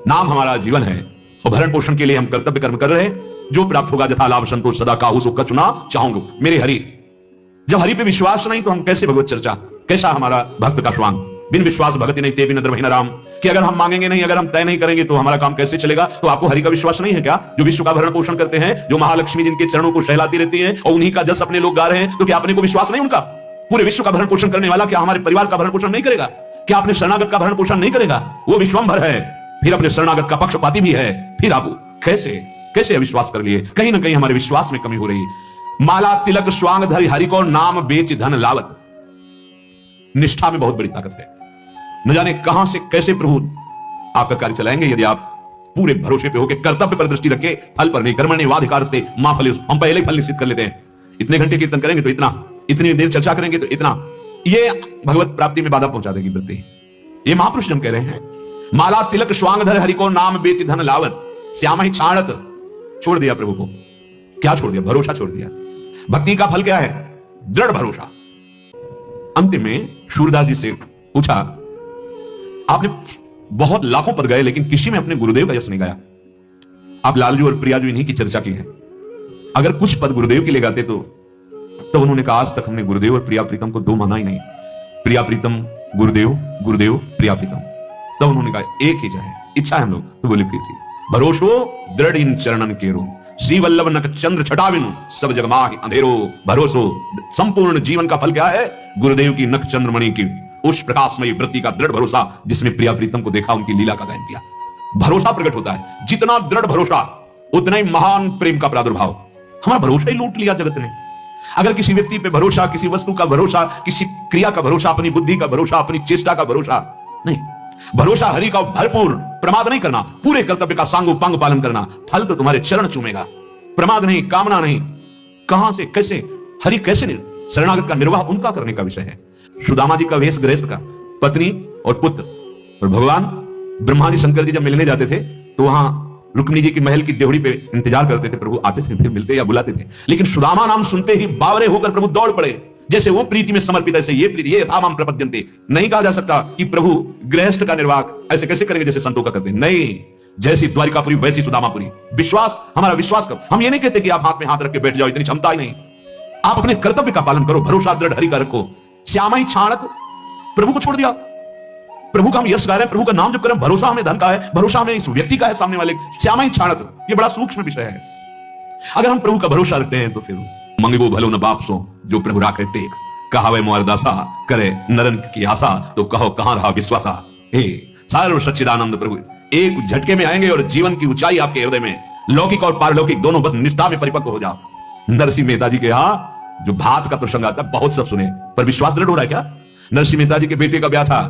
नाम हमारा जीवन है और भरण पोषण के लिए हम कर्तव्य कर्म कर रहे हैं। जो प्राप्त होगा यथा लाभ संतोष सदा काहू सो का चुना चाहूंगा मेरे हरि। जब हरि पे विश्वास नहीं तो हम कैसे भगवत चर्चा, कैसा हमारा भक्त का स्वांग। बिन विश्वास भगति नहीं ते बिन द्रविण राम, कि अगर हम मांगेंगे नहीं, अगर हम तय नहीं करेंगे तो हमारा काम कैसे चलेगा। तो आपको हरि का विश्वास नहीं है क्या? जो विश्व का भरण पोषण करते हैं, जो महालक्ष्मी जिनके चरणों को सहलाती रहती है और उन्हीं का जस अपने लोग गा रहे हैं, तो क्या अपने को विश्वास नहीं उनका? पूरे विश्व का भरण पोषण करने वाला क्या हमारे परिवार का भरण पोषण नहीं करेगा? क्या अपने शरणागत का भरण पोषण नहीं करेगा? वो विश्वंभर है, फिर अपने शरणागत का पक्षपाती भी है। फिर आप कैसे अविश्वास कर लिए? कहीं ना कहीं हमारे विश्वास में कमी हो रही। माला तिलक स्वांग धरि हरि को नाम बेच धन लावत। निष्ठा में बहुत बड़ी ताकत है। न जाने कहां से कैसे प्रभु आपका कार्य चलाएंगे यदि आप पूरे भरोसे पे होकर कर्तव्य पर दृष्टि रखे, फल पर नहीं। कर्मण्य वाधिकार से मां फल, हम पहले ही फल निश्चित कर लेते हैं। इतने घंटे कीर्तन करेंगे तो इतना, इतनी देर चर्चा करेंगे तो इतना। ये भगवत प्राप्ति में बाधा पहुंचा देगी वृत्ति। ये महापुरुष जन कह रहे हैं। माला तिलक स्वांग धर हरि को नाम बेच धन लावत, श्याम ही छाणत। छोड़ दिया प्रभु को। क्या छोड़ दिया? भरोसा छोड़ दिया। भक्ति का फल क्या है? दृढ़ भरोसा। अंतिम में सूरदास जी से पूछा, आपने बहुत लाखों पद गए लेकिन किसी में अपने गुरुदेव का यश नहीं गाया। आप लालजू और प्रियाजू इन्हीं की चर्चा की है। अगर कुछ पद गुरुदेव के लिए गाते तो उन्होंने कहा आज तक हमने गुरुदेव और प्रिया प्रीतम को दो माना ही नहीं। प्रिया प्रीतम गुरुदेव, गुरुदेव प्रिया प्रीतम। तब उन्होंने कहा एक ही जाए, इच्छा है हम लोग। तो बोले प्रीति भरोसो दृढ़ इन चरणन केरो, श्री वल्लभ नक चंद्र छटाविनु सब जग माहि अंधेरो। भरोसो संपूर्ण जीवन का फल क्या है? गुरुदेव की नख चंद्रमणि की उस प्रकाशमयी वृत्ति का दृढ़ भरोसा, जिसमें प्रिया प्रीतम को देखा, उनकी लीला का गायन किया। भरोसा प्रकट होता है। जितना दृढ़ भरोसा उतना ही महान प्रेम का प्रादुर्भाव। हमारा भरोसा ही लूट लिया जगत ने। अगर किसी व्यक्ति पे भरोसा, किसी वस्तु का भरोसा, किसी क्रिया का भरोसा, अपनी बुद्धि का भरोसा, अपनी चेष्टा का भरोसा नहीं, भरोसा हरि का भरपूर, प्रमाद नहीं करना, पूरे कर्तव्य का सांगोपांग पालन करना, फल तो तुम्हारे चरण चूमेगा। प्रमाद नहीं, कामना नहीं। कहां से कैसे हरि कैसे शरणागत का निर्वाह उनका करने का विषय है। सुदामा जी का वेश गृहस्थ का, पत्नी और पुत्र। और भगवान ब्रह्मा जी शंकर जी जब मिलने जाते थे तो वहां रुक्मिणी जी की महल की डेवड़ी पे इंतजार करते थे। प्रभु आते थे, फिर मिलते या बुलाते थे। लेकिन सुदामा नाम सुनते ही बावरे होकर प्रभु दौड़ पड़े। जैसे वो प्रीति में समर्पित, ऐसे ये प्रीति, ये यथामाम प्रपद्यन्ते। नहीं कहा जा सकता कि प्रभु गृहस्थ का निर्वाह ऐसे कैसे करेंगे जैसे संतों का करते। नहीं, जैसी द्वारिकापुरी वैसी सुदामापुरी। विश्वास, हमारा विश्वास करो। हम ये नहीं कहते कि आप हाथ में हाथ रख के बैठ जाओ, इतनी क्षमता ही नहीं। आप अपने कर्तव्य का पालन करो, भरोसा दृढ़ हरि का रखो। श्यामा ही छाणत, प्रभु को छोड़ दिया। प्रभु का हम यश गा रहे हैं, प्रभु का नाम जब करें, भरोसा हमें धन का है, भरोसा हमें इस व्यक्ति का है सामने वाले। श्यामा ही छाणत, ये बड़ा सूक्ष्म विषय है। अगर हम प्रभु का भरोसा रखते हैं तो फिर मंगो भलो न बाप सो, जो प्रभु राखे टेक। कहावे मोर दासा, करे नरन की आशा, तो कहो कहां रहा विश्वासा। हे सर्व सच्चिदानंद प्रभु एक झटके में आएंगे और जीवन की ऊंचाई आपके हृदय में, लौकिक और पारलौकिक दोनों बस निष्ठा में परिपक्व हो जाओ। नरसिंह मेहता जी के यहाँ जो भात का प्रसंग आता है, बहुत सब सुने, पर विश्वास दृढ़ हो रहा है क्या? नरसिंह मेहता जी के बेटे का ब्याह था।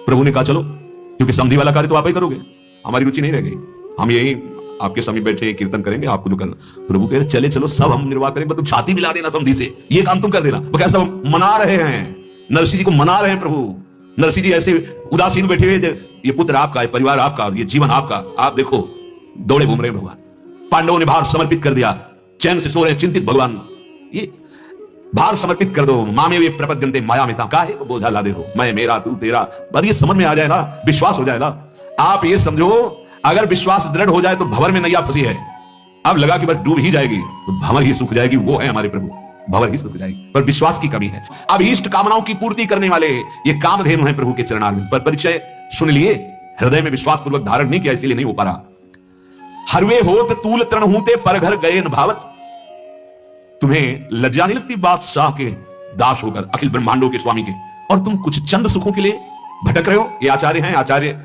प्रभु ने कहा चलो, क्योंकि समधी वाला कार्य तो आप ही करोगे, हमारी रुचि नहीं रह गई, हम यही आपके समीप बैठे कीर्तन करेंगे, आपको जो करना। प्रभु कह रहे चले चलो, सब हम निर्वाह करेंगे, तुम छाती मिला देना समधी से, ये काम तुम कर देना। वो कैसा मना रहे हैं, नरसिंह जी को मना रहे हैं प्रभु। नरसिंह जी ऐसे उदासीन बैठे हुए, ये पुत्र आपका है, परिवार आपका, ये जीवन आपका, आप देखो दौड़े घूम रहे भगवान। पांडवों ने भार समर्पित कर दिया, चैन से सो रहे चिंतित भगवान। ये भार समर्पित कर दो। मामे वे प्रपद्यन्ते माया में था, काहे को बोझा लादे हो, मैं मेरा तू तेरा। पर ये समझ में आ जाए ना, विश्वास हो जाए ना। आप ये समझो, अगर विश्वास दृढ़ हो जाए तो भंवर में नैया फंसी है, अब लगा कि बस डूब ही जाएगी, तो भंवर ही सूख जाएगी। वो है हमारे प्रभु, भंवर ही सूख जाएगी, पर विश्वास की कमी है। अब इष्ट कामनाओं की पूर्ति करने वाले ये कामधेनु है प्रभु के चरणारविंद, पर परिचय सुन लिए, हृदय में विश्वास पूर्वक धारण नहीं किया, इसीलिए नहीं हो पा रहा। हरवे होत तूल तरण हूते पर घर गए न भावत। तुम्हें लज्जा नहीं लगती बादशाह के दास होकर, अखिल ब्रह्मांडों के स्वामी के, और तुम कुछ चंद सुखों के लिए भटक रहे हो? ये आचार्य हैं, आचार्य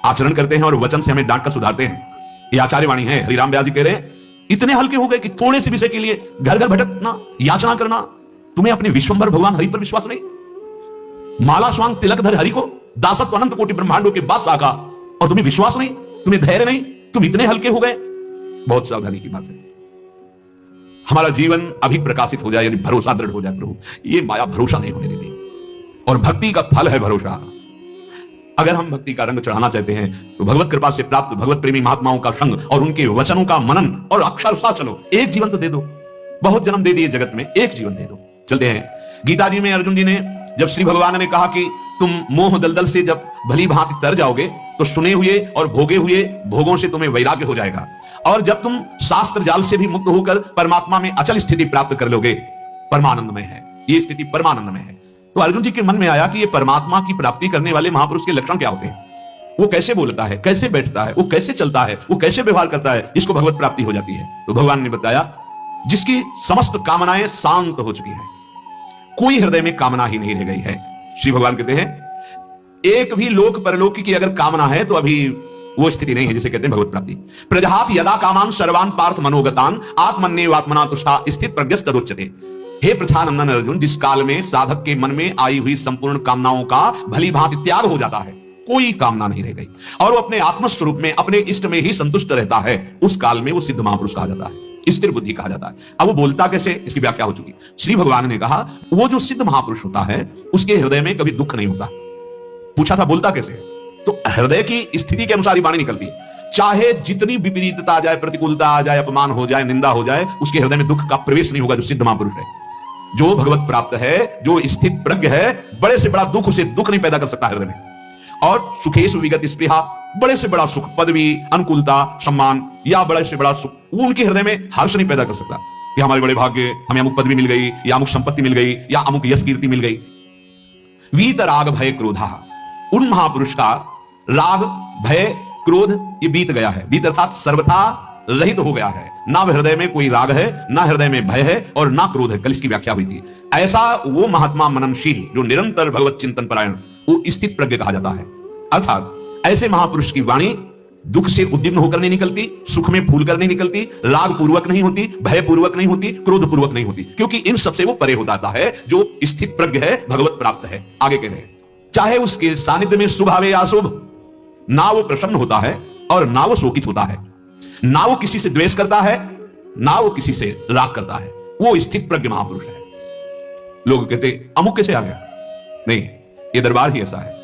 आचरण करते हैं और वचन से हमें डांट कर सुधारते हैं। ये आचार्य वाणी है। हरिराम व्यास जी कह रहे हैं, इतने हल्के हो गए कि थोड़े से विषय के लिए घर घर भटकना, याचना करना। तुम्हें अपने विश्वंभर भगवान हरि पर विश्वास नहीं? माला स्वांग तिलक धर हरि को, दासत्व अनंत कोटि ब्रह्मांडों के बादशाह का, और तुम्हें विश्वास नहीं, तुम्हें धैर्य नहीं, तुम इतने हल्के हो गए। बहुत सावधानी की बात है। हमारा जीवन अभी प्रकाशित हो जाए यदि भरोसा दृढ़ हो जाए। प्रभु ये माया भरोसा नहीं होने देती, और भक्ति का फल है भरोसा। अगर हम भक्ति का रंग चढ़ाना चाहते हैं तो भगवत कृपा से प्राप्त भगवत प्रेमी महात्माओं का संग और उनके वचनों का मनन और अक्षरशः चलो। एक जीवन तो दे दो, बहुत जन्म दे दिए जगत में, एक जीवन दे दो। चलते हैं गीता जी में अर्जुन जी ने जब श्री भगवान ने कहा कि तुम मोह दलदल से जब भली भांति तर जाओगे तो सुने हुए और भोगे हुए भोगों से तुम्हें वैराग्य हो जाएगा। और जब तुम शास्त्र जाल से भी मुक्त होकर परमात्मा में अचल स्थिति प्राप्त कर लोगे, परमानंद में है, ये स्थिति परमानंद में है। तो अर्जुन जी के मन में आया कि ये परमात्मा की प्राप्ति करने वाले महापुरुष के लक्षण क्या होते हैं, वो कैसे बोलता है, कैसे बैठता है, वो कैसे चलता है, वो कैसे व्यवहार करता है, इसको भगवत प्राप्ति हो जाती है। तो भगवान ने बताया, जिसकी समस्त कामनाएं शांत हो चुकी है, कोई हृदय में कामना ही नहीं रह गई है। श्री भगवान कहते हैं, एक भी लोक परलोक की अगर कामना है तो अभी वो स्थिति नहीं है जिसे कहते हैं भगवत प्राप्ति। प्रजहात यदा कामान सर्वान पार्थ मनोगतान आत्मन्येवात्मना तुष्टा स्थित प्रज्ञ तदुच्यते। हे प्रथानंदन अर्जुन, जिस काल में साधक के मन में आई हुई संपूर्ण कामनाओं का भली भांति त्याग हो जाता है, कोई कामना नहीं रह गई और वो अपने आत्मस्वरूप में अपने इष्ट में ही संतुष्ट रहता है, उस काल में वो सिद्ध महापुरुष कहा जाता है, स्थिर बुद्धि कहा जाता है। अब वो बोलता कैसे, इसकी व्याख्या हो चुकी। श्री भगवान ने कहा, वो जो सिद्ध महापुरुष होता है उसके हृदय में कभी दुख नहीं होता। पूछा था बोलता कैसे, तो हृदय की स्थिति के अनुसार ही वाणी निकलती। चाहे जितनी विपरीतता आ जाए, प्रतिकूलता आ जाए, अपमान हो जाए, निंदा हो जाए, उसके हृदय में दुख का प्रवेश नहीं होगा। जो सिद्ध महापुरुष है, जो भगवत प्राप्त है, जो स्थित प्रज्ञ है, बड़े से बड़ा दुख उसे दुख नहीं पैदा कर सकता हृदय में। और सुखेशु विगत स्पृहा, बड़े से बड़ा सुख, पदवी, अनुकूलता, सम्मान या बड़े से बड़ा सुख, वो उनके हृदय में हर्ष नहीं पैदा कर सकता कि हमारे बड़े भाग्य, हमें अमुक पदवी मिल गई या अमुक संपत्ति मिल गई या अमुक यश कीर्ति मिल गई। वीत राग भय क्रोधा, उन महापुरुष का राग भय क्रोध ये बीत गया है। बीत अर्थात सर्वथा रहित हो गया है। ना हृदय में कोई राग है, ना हृदय में भय है और ना क्रोध है। कल इसकी व्याख्या हुई थी। ऐसा वो महात्मा मननशील जो निरंतर भगवत चिंतन परायण, वो स्थित प्रज्ञ कहा जाता है। अर्थात ऐसे महापुरुष की वाणी दुख से उद्विग्न होकर नहीं निकलती, सुख में फूल कर नहीं निकलती, राग पूर्वक नहीं होती, भय पूर्वक नहीं होती, क्रोध पूर्वक नहीं होती, क्योंकि इन सबसे वो परे हो जाता है। जो स्थित प्रज्ञ है, भगवत प्राप्त है। आगे कह रहे हैं, चाहे उसके सानिध्य में शुभ आवे या अशुभ, ना वो प्रसन्न होता है और ना वो शोकित होता है, ना वो किसी से द्वेष करता है, ना वो किसी से राग करता है। वो स्थित प्रज्ञ महापुरुष है। लोग कहते अमुक कैसे आ गया, नहीं, ये दरबार ही ऐसा है।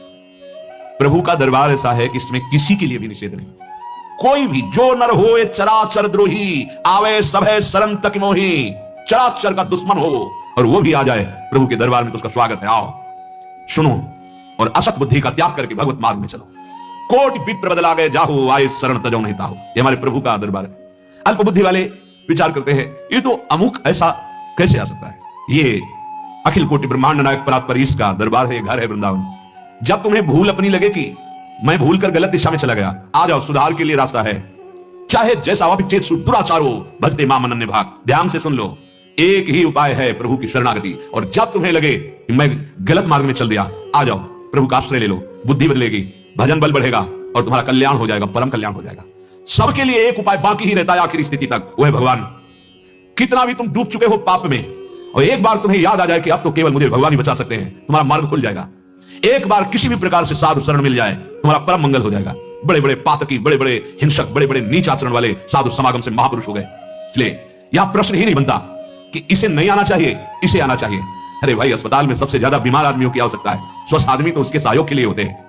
प्रभु का दरबार ऐसा है कि इसमें किसी के लिए भी निषेध नहीं। कोई भी जो नर होए चराचर द्रोही, आवे सभे शरण तक मोही, चराचर का दुश्मन हो और वो भी आ जाए प्रभु के दरबार में तो उसका स्वागत है। आओ सुनो और असत बुद्धि का त्याग करके भगवत मार्ग में चलो। कोटि विप्र बदला गए जाहो, आए शरण तजो नहीं ताहो। ये हमारे प्रभु का दरबार है। अल्प बुद्धि वाले विचार करते हैं, ये तो अमुक ऐसा कैसे आ सकता है। ये अखिल कोटि ब्रह्मांड नायक परात्पर ईश का दरबार है, घर है वृंदावन। जब तुम्हें भूल अपनी लगे कि मैं भूल कर गलत दिशा में चला गया, आ जाओ, सुधार के लिए रास्ता है। चाहे जैसा अविच्छेद दुराचार हो, भजते मां मनन्य भाग। ध्यान से सुन लो, एक ही उपाय है, प्रभु की शरणागति। और जब तुम्हें लगे कि मैं गलत मार्ग में चल दिया, आ जाओ, प्रभु का आश्रय ले लो। बुद्धि बदलेगी, भजन बल बढ़ेगा और तुम्हारा कल्याण हो जाएगा, परम कल्याण हो जाएगा। सबके लिए एक उपाय बाकी ही रहता है आखिरी स्थिति तक, वो है भगवान। कितना भी तुम डूब चुके हो पाप में, और एक बार तुम्हें याद आ जाए कि अब तो केवल मुझे भगवान ही बचा सकते हैं, तुम्हारा मार्ग खुल जाएगा। एक बार किसी भी प्रकार से साधु शरण मिल जाए, तुम्हारा परम मंगल हो जाएगा। बड़े बड़े पातकी, बड़े बड़े हिंसक, बड़े बड़े नीच आचरण वाले साधु समागम से महापुरुष हो गए। इसलिए यह प्रश्न ही नहीं बनता कि इसे नहीं आना चाहिए, इसे आना चाहिए। अरे भाई, अस्पताल में सबसे ज्यादा बीमार आदमियों की आवश्यकता है। स्वस्थ आदमी तो उसके सहयोग के लिए होते हैं,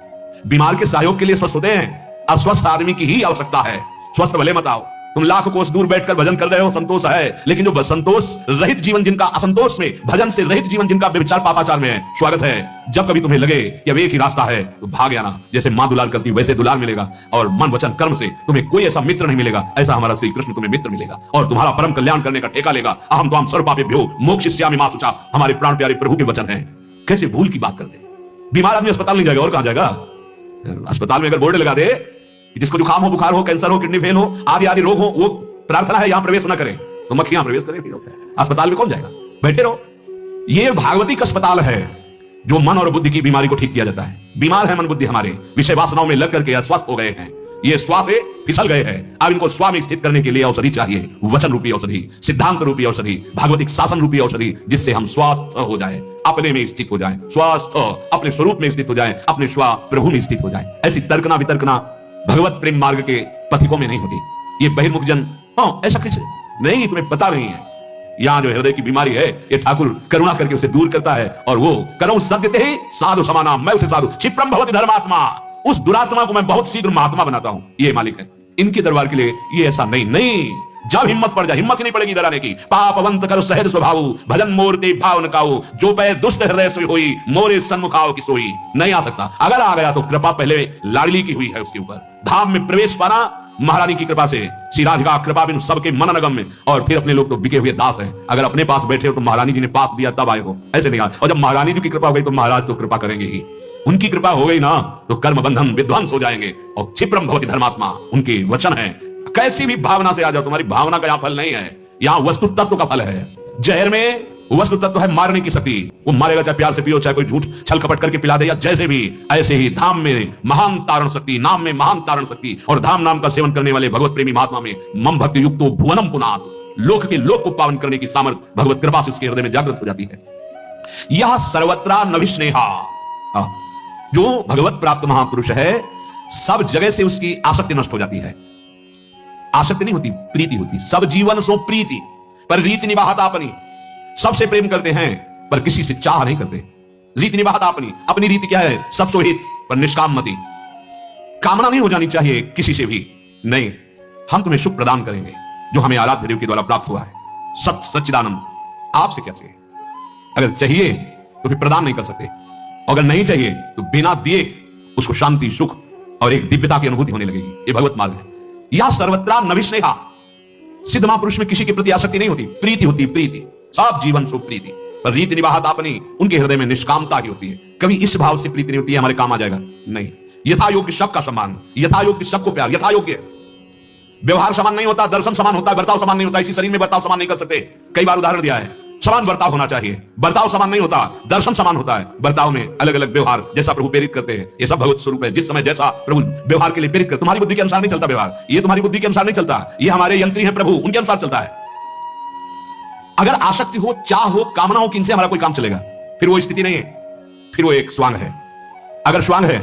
बीमार के सहयोग के लिए स्वस्थ होते हैं। अस्वस्थ आदमी की ही आवश्यकता है। स्वस्थ भले मत आओ, तुम लाख कोस दूर बैठकर भजन कर रहे हो, संतोष है, लेकिन जो संतोष रहित जीवन जिनका, असंतोष में, भजन से रहित जीवन जिनका व्यभिचार पापाचार में है, स्वागत है। जब कभी तुम्हें लगे कि अब एक ही रास्ता है, तो भाग आना। जैसे मां दुलार करती वैसे दुलार मिलेगा, और मन वचन कर्म से तुम्हें कोई ऐसा मित्र नहीं मिलेगा, ऐसा हमारा श्री कृष्ण तुम्हें मित्र मिलेगा और तुम्हारा परम कल्याण करने का ठेका लेगा। अहम त्वाम सर्वपापेभ्यो मोक्षयिष्यामि मा शुचा, हमारे प्राण प्यारे प्रभु के वचन है। कैसे भूल की बात करते। बीमार आदमी अस्पताल नहीं जाएगा, और कहां जाएगा। अस्पताल में अगर बोर्ड लगा दे कि जिसको जुकाम हो, बुखार हो, कैंसर हो, किडनी फेल हो, आदि आदि रोग हो, वो प्रार्थना है यहां प्रवेश न करें, तो मक्खियां प्रवेश करें। अस्पताल में कौन जाएगा, बैठे रहो। ये भागवतिक अस्पताल है जो मन और बुद्धि की बीमारी को ठीक किया जाता है। बीमार है मन बुद्धि हमारे, विषय वासनाओं में लग करके अस्वस्थ हो गए हैं, ये श्वास से फिसल गए हैं। अब इनको स्वा में स्थित करने के लिए औषधि चाहिए, वचन रूपी औषधि, सिद्धांत रूपी औषधि, भागवतिक शासन रूपी औषधि, जिससे हम स्वस्थ हो जाए, अपने में स्थित हो जाए, स्वस्थ अपने स्वरूप में स्थित हो जाए, अपने स्वा प्रभु में स्थित हो जाए। ऐसी तर्कना वितर्कना भगवत प्रेम मार्ग के पथिकों में नहीं होती। ये बहिर्मुख जन ऐसा कुछ नहीं, तुम्हें पता नहीं है। यहां जो हृदय की बीमारी है, ये ठाकुर करुणा करके उसे दूर करता है, और वो करो सद्यते ही साधु समाना, मैं उसे साधु क्षिप्रम भवति धर्मात्मा, उस दुरात्मा को मैं बहुत शीघ्र महात्मा बनाता हूं। ये मालिक है। इनके दरबार के लिए ये ऐसा नहीं। जब हिम्मत पड़ जाए, हिम्मत ही नहीं पड़ेगी डराने की। पापवंत कर सहज स्वभाव, भजन मोर ते भावन काऊ, जो पैर दुष्ट हृदय से हुई, मोरे सन्मुख आओ की सोई। नहीं आ सकता, अगर आ गया तो कृपा पहले लाडली की हुई है उसके ऊपर। धाम में प्रवेश पाना महारानी की कृपा से, श्री राधिका कृपा बिन सबके मन नगम में। और फिर अपने लोग तो बिके हुए दास हैं, अगर अपने पास बैठे हो तो महारानी जी ने पास दिया तब आए हो, ऐसे नहीं आए। और जब महारानी जी की कृपा हो गई तो महाराज तो कृपा करेंगे ही। उनकी कृपा हो गई ना तो कर्म बंधन विध्वंस हो जाएंगे। और क्षिप्रम भवति धर्मात्मा, उनके वचन है। कैसी भी भावना से आ जाओ, तुम्हारी भावना का यहां फल नहीं है, यहां वस्तु तत्व का फल है। जहर में वस्तु तत्व है मारने की शक्ति, वो मारेगा चाहे प्यार से पियो, चाहे कोई झूठ छल कपट करके पिला दे, या जैसे भी। ऐसे ही धाम में महान तारण शक्ति, नाम में महान तारण शक्ति, और धाम नाम का सेवन करने वाले भगवत प्रेमी महात्मा में मम भक्ति युक्तो भुवनम पुनात, लोक के लोक को पावन करने की सामर्थ्य भगवत कृपा से उसके हृदय में जागृत हो जाती है। यह सर्वत्रा नभिस्नेहा, जो भगवत प्राप्त महापुरुष है, सब जगह से उसकी आसक्ति नष्ट हो जाती है। आसक्ति नहीं होती, प्रीति होती। सब जीवन सो प्रीति, पर रीति निभाता अपनी। सबसे प्रेम करते हैं पर किसी से चाह नहीं करते। रीति निभाता अपनी, अपनी रीति क्या है? सब सोहित पर निष्काम मति। कामना नहीं हो जानी चाहिए किसी से भी। नहीं, हम तुम्हें सुख प्रदान करेंगे जो हमें आराध्य देव के द्वारा प्राप्त हुआ है, सत्य सच्चिदानंद। आपसे क्या चाहिए? अगर चाहिए तो फिर प्रदान नहीं कर सकते, अगर नहीं चाहिए तो बिना दिए उसको शांति, सुख और एक दिव्यता की अनुभूति होने लगेगी। ये भगवत मार्ग है। यह सर्वत्रा नभिस्नेहा, सिद्ध महापुरुष में किसी की प्रति आसक्ति नहीं होती, प्रीति होती, प्रीति। सब जीवन सो प्रीति, पर रीति निभाता अपनी, उनके हृदय में निष्कामता ही होती है। कभी इस भाव से प्रीति नहीं होती है हमारे काम आ जाएगा, नहीं। यथा योग्य सबका सम्मान, यथा योग्य सबको प्यार, यथा योग्य। व्यवहार समान नहीं होता, दर्शन समान होता है, बर्ताव समान नहीं होता। इसी शरीर में बर्ताव समान नहीं कर सकते। कई बार उदाहरण दिया है, समान बर्ताव होना चाहिए। बर्ताव समान नहीं होता, दर्शन समान होता है। बर्ताव में अलग अलग व्यवहार, जैसा प्रभु प्रेरित करते हैं, ये सब भगवत स्वरूप है। जिस समय जैसा प्रभु व्यवहार के लिए प्रेरित कर, तुम्हारी बुद्धि के अनुसार नहीं चलता व्यवहार, ये तुम्हारी बुद्धि के अनुसार नहीं चलता, ये हमारे यंत्री हैं प्रभु, उनके अनुसार चलता है। अगर आसक्ति हो, चाह हो, कामना हो कि इनसे हमारा कोई काम चलेगा, फिर वो स्थिति नहीं है, फिर वो एक स्वांग है। अगर स्वांग है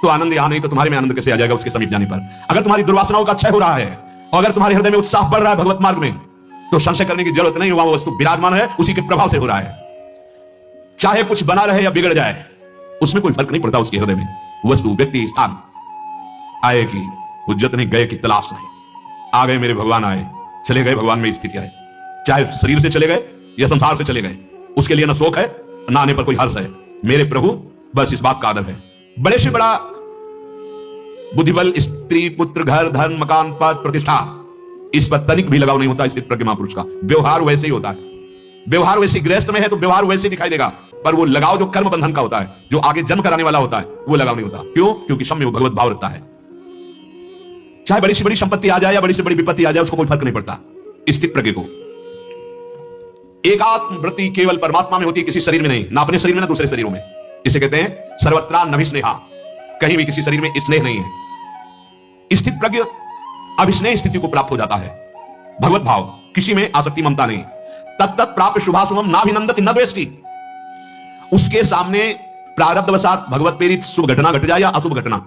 तो आनंद यहां नहीं तो तुम्हारे में आनंद कैसे आ जाएगा उसके समीप जाने पर? अगर तुम्हारी दुर्वासनाओं का क्षय हो रहा है और अगर तुम्हारे हृदय में उत्साह बढ़ रहा है भगवत मार्ग में, तो संशय करने की जरूरत नहीं, वहां वो वस्तु विराजमान है, उसी के प्रभाव से हो रहा है। चाहे कुछ बना रहे या बिगड़ जाए, उसमें कोई फर्क नहीं पड़ता उसके हृदय में। वस्तु, व्यक्ति, स्थान आएगी, हुज्जत नहीं, गए की तलाश नहीं। आ गए मेरे भगवान, आए, चले गए भगवान में स्थिति आए। चाहे शरीर से चले गए या संसार से चले गए, उसके लिए ना शोक है ना आने पर कोई हर्ष है। मेरे प्रभु, बस इस बात का आदर है। बड़े से बड़ा बुद्धिबल, स्त्री, पुत्र, घर, धन, मकान, पद, प्रतिष्ठा, इस पर तनिक भी लगाव नहीं होता स्थित प्रज्ञ महापुरुष का। व्यवहार वैसे ही होता है। व्यवहार वैसे गृहस्थ में है तो व्यवहार वैसे दिखाई देगा, पर वो लगाव जो कर्म बंधन का होता है, जो आगे जन्म कराने वाला होता है, वो लगाव नहीं होता। क्यों? क्योंकि सब में वो भगवत भाव रखता है। चाहे बड़ी से बड़ी संपत्ति आ जाए या बड़ी से बड़ी विपत्ति आ जाए, उसको कोई फर्क नहीं पड़ता स्थित प्रज्ञ को। एकात्म वृत्ति केवल परमात्मा में होती है, किसी शरीर में नहीं, ना अपने शरीर में ना दूसरे शरीरों में। इसे कहते हैं सर्वत्रा नभिस्नेहा, कहीं भी किसी शरीर में स्नेह नहीं है। स्थित प्रज्ञ अभिस्नेह स्थिति को प्राप्त हो जाता है। भगवत भाव, किसी में आसक्ति ममता नहीं। तत्त प्राप्त शुभाशुभम नाभिनंदति न द्वेष्टि, उसके सामने प्रारब्धवशात भगवत प्रेरित शुभ घटना घट जाए या अशुभ घटना,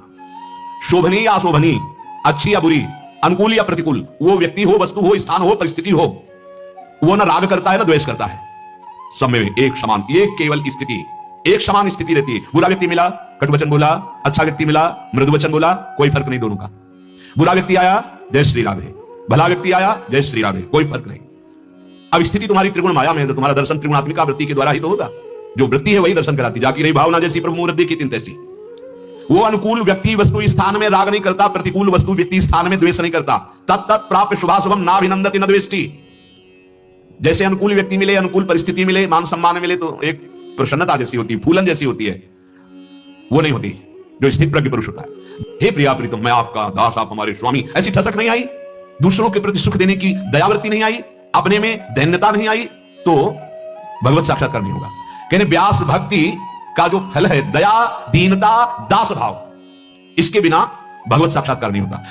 शोभनीय या अशोभनीय, अच्छी या बुरी, अनुकूल या प्रतिकूल, वो व्यक्ति हो, वस्तु हो, स्थान हो, परिस्थिति हो, वो ना राग करता है ना द्वेष करता है। सब में एक समान, एक केवल स्थिति, एक समान स्थिति रहती है। बुरा व्यक्ति मिला, कटु वचन बोला, अच्छा व्यक्ति मिला, मृदु वचन बोला, कोई फर्क नहीं दोनों का। बुरा व्यक्ति आया, जय श्री राधे, भला व्यक्ति आया, जय श्री राधे, कोई फर्क नहीं। अब स्थिति तुम्हारी त्रिगुण माया में है तो तुम्हारा दर्शन त्रिगुणात्मिका वृत्ति के द्वारा ही तो होगा। जो वृत्ति है वही दर्शन कराती। जाकी रही भावना जैसी प्रभु मुहूर्त देखी तीन तैसी। वो अनुकूल व्यक्ति वस्तु स्थान में राग नहीं करता, प्रतिकूल वस्तु व्यक्ति स्थान में द्वेष नहीं करता। तत्त प्राप्त शुभाशुभम नाभिनंदति न द्वेष्टि। जैसे अनुकूल व्यक्ति मिले, अनुकूल परिस्थिति मिले, मान सम्मान मिले तो एक प्रसन्नता जैसी होती है, फूलन जैसी होती है, वो नहीं होती जो स्थित प्रज्ञ पुरुष होता है। हे प्रिया प्रीतम, मैं आपका दास, आप हमारे स्वामी, ऐसी ठसक नहीं आई, दूसरों के प्रति सुख देने की दयावृत्ति नहीं आई, अपने में दैन्यता नहीं आई, तो भगवत साक्षात्कार नहीं होगा। कहने व्यास भक्ति का जो फल है दया, दीनता, दास भाव, इसके बिना भगवत साक्षात्कार नहीं होता।